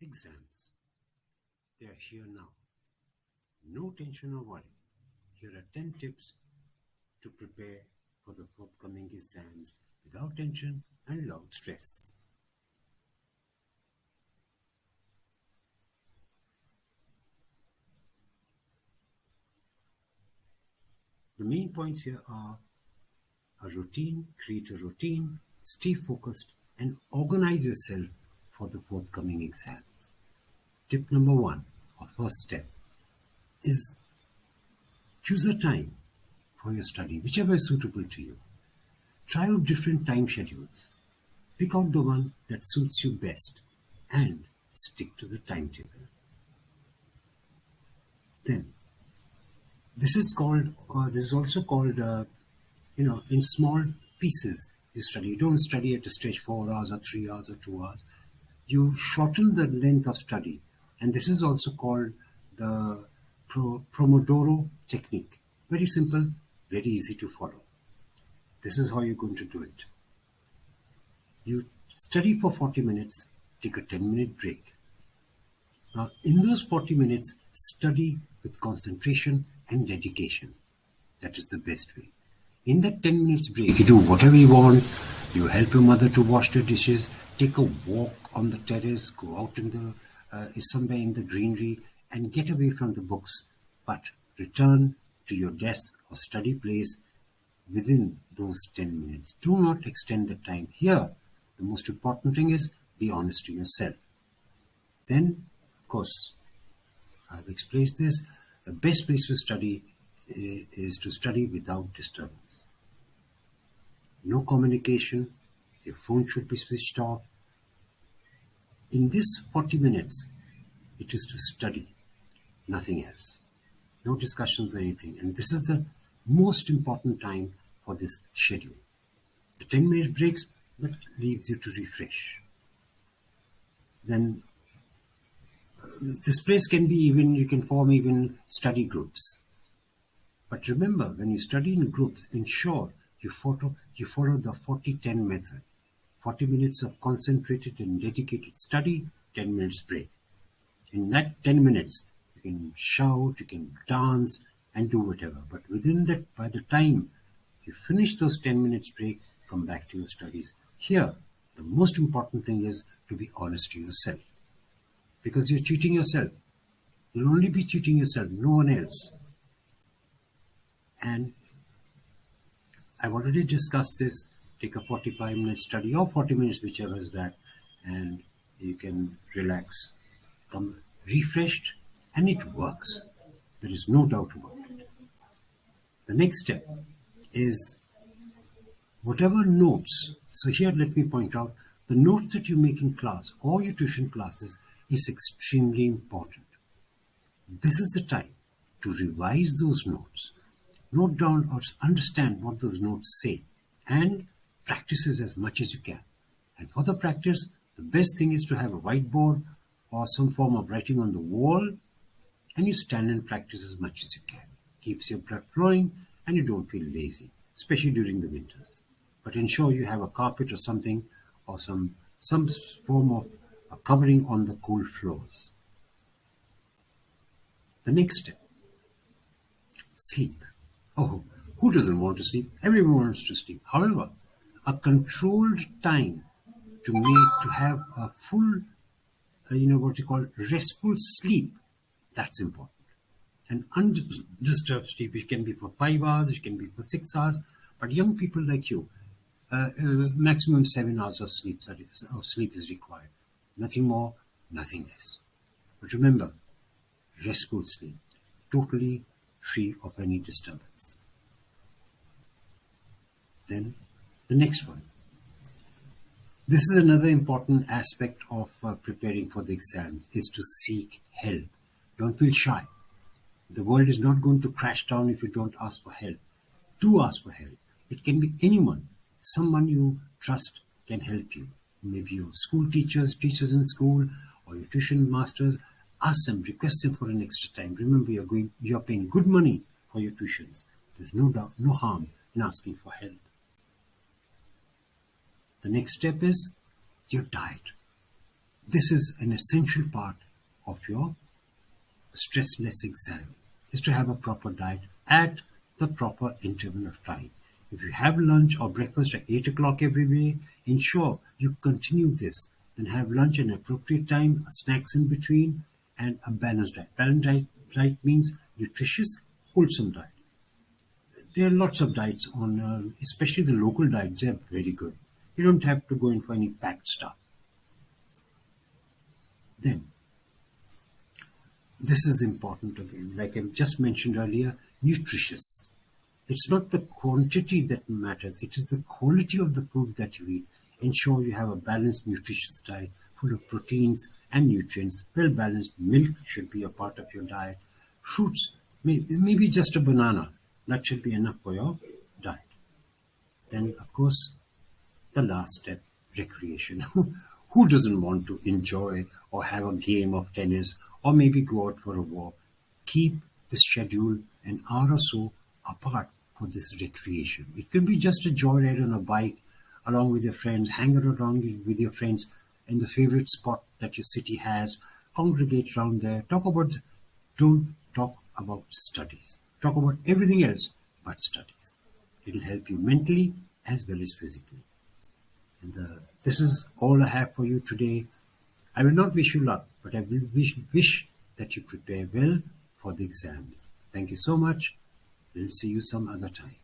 Exams. They are here now. No tension or worry. Here are 10 tips to prepare for the forthcoming exams without tension and without stress. The main points here are a routine, create a routine, stay focused and organize yourself for the forthcoming exams. Tip number 1, or first step, is choose a time for your study, whichever is suitable to you. Try out different time schedules. Pick out the one that suits you best and stick to the timetable. Then, this is also called, in small pieces you study. You don't study at a stretch 4 hours or 3 hours or 2 hours. You shorten the length of study, and this is also called the Pomodoro technique. Very simple, very easy to follow. This is how you're going to do it. You study for 40 minutes, take a 10-minute break. Now, in those 40 minutes, study with concentration and dedication. That is the best way. In that 10 minutes break, you do whatever you want. You help your mother to wash the dishes, take a walk on the terrace, go out in somewhere in the greenery and get away from the books. But return to your desk or study place within those 10 minutes. Do not extend the time. Here, the most important thing is be honest to yourself. Then, of course, I've explained this. The best place to study is to study without disturbance. No communication. Your phone should be switched off. In this 40 minutes, it is to study, nothing else. No discussions or anything. And this is the most important time for this schedule. The 10-minute breaks, but leaves you to refresh. Then this place can be you can form even study groups. But remember, when you study in groups, ensure you follow the 40-10 method. 40 minutes of concentrated and dedicated study, 10 minutes break. In that 10 minutes, you can shout, you can dance and do whatever. But within that, by the time you finish those 10 minutes break, come back to your studies. Here, the most important thing is to be honest to yourself. Because you're cheating yourself. You'll only be cheating yourself, no one else. And I've already discussed this. Take a 45-minute study or 40 minutes, whichever is that, and you can relax, come refreshed, and it works. There is no doubt about it. The next step is whatever notes. So here let me point out, the notes that you make in class or your tuition classes is extremely important. This is the time to revise those notes. Note down or understand what those notes say and practice as much as you can. And for the practice, the best thing is to have a whiteboard or some form of writing on the wall, and you stand and practice as much as you can. Keeps your blood flowing and you don't feel lazy, especially during the winters. But ensure you have a carpet or something or some form of a covering on the cool floors. The next step, sleep. Oh, who doesn't want to sleep? Everyone wants to sleep. However, a controlled time to have a full, restful sleep, that's important. And undisturbed sleep, it can be for 5 hours, it can be for 6 hours, but young people like you, maximum 7 hours of sleep is required. Nothing more, nothing less. But remember, restful sleep, totally free of any disturbance. Then the next one. This is another important aspect of preparing for the exams, is to seek help. Don't feel shy. The world is not going to crash down if you don't ask for help. Do ask for help. It can be anyone. Someone you trust can help you. Maybe your school teachers in school, or your tuition masters. Ask them, request them for an extra time. Remember, you're paying good money for your tuitions. There's no doubt, no harm in asking for help. The next step is your diet. This is an essential part of your stressless exam, is to have a proper diet at the proper interval of time. If you have lunch or breakfast at 8 o'clock every day, ensure you continue this. Then have lunch at an appropriate time, snacks in between, and a balanced diet. Diet means nutritious, wholesome diet. There are lots of diets on, especially the local diets, they're very good. You don't have to go in for any packed stuff. Then, this is important again, like I just mentioned earlier, nutritious. It's not the quantity that matters, it is the quality of the food that you eat. Ensure you have a balanced, nutritious diet full of proteins and nutrients. Well balanced milk should be a part of your diet. Fruits, maybe just a banana, that should be enough for your diet. Then, of course, the last step, recreation. Who doesn't want to enjoy or have a game of tennis or maybe go out for a walk? Keep the schedule an hour or so apart for this recreation. It can be just a joyride on a bike along with your friends, hang around with your friends in the favorite spot that your city has, congregate around there, don't talk about studies. Talk about everything else but studies. It'll help you mentally as well as physically. And this is all I have for you today. I will not wish you luck, but I will wish that you prepare well for the exams. Thank you so much. We'll see you some other time.